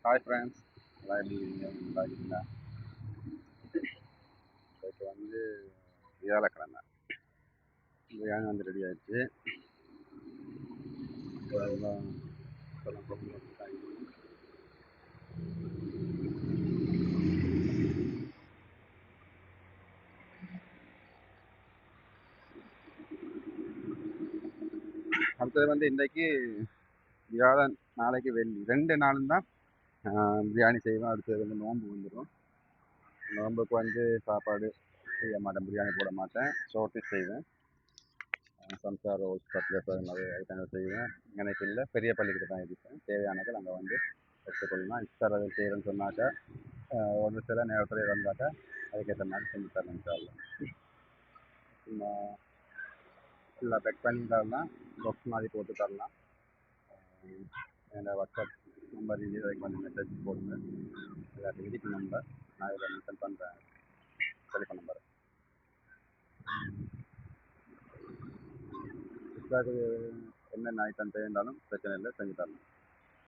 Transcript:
Hi friends, எல்லாம் எப்படி இருக்கீங்க? நல்லா இருக்கீங்களா? இப்போ வந்து வியாழக்கிழமை பிரியாணி வந்து ரெடி ஆயிடுச்சு. இப்போதான் இப்போதான் கொண்டு வந்துட்டாங்க. அடுத்தது வந்து இன்றைக்கு வியாழன், நாளைக்கு வெள்ளி, 2 நாளும் தான் பிரியாணி செய்வோம். அடுத்தது வந்து நோன்பு வந்துடும். நோன்புக்கு வந்து சாப்பாடு செய்ய மாட்டேன், பிரியாணி போட மாட்டேன், சோட்டி செய்வேன். சம்சா ரோல்ஸ், கட்லெட், அது மாதிரி ஐட்டங்கள் செய்வேன். எனக்கு இல்லை, பெரிய பள்ளிக்கிட்ட தான் இருப்பேன். தேவையானது அங்கே வந்து எடுத்துக்கொள்ளலாம். இஃப்தார் அது செய்கிறேன்னு சொன்னாக்கா ஒரு சில நேரத்தில் வந்தாக்கா அதுக்கேற்ற மாதிரி செஞ்சு தரேன் இன்ஷால்லா. சும்மா ஃபுல்லாக பேக் பண்ணி தரலாம், பாக்ஸ் மாதிரி போட்டு தரலாம். என்னோடய வாட்ஸ்அப் நம்பர் இதுக்கு வந்து மெசேஜ் போடுங்க. இல்லாட்டி இதுக்கு நம்பர் நான் இதில் மென்ஷன் பண்ணுறேன், டெலிஃபோன் நம்பர். இஃப்தாருக்கு என்னென்ன ஐட்டம் தேவைன்னாலும் பிரச்சனை இல்லை, செஞ்சு தரலாம்.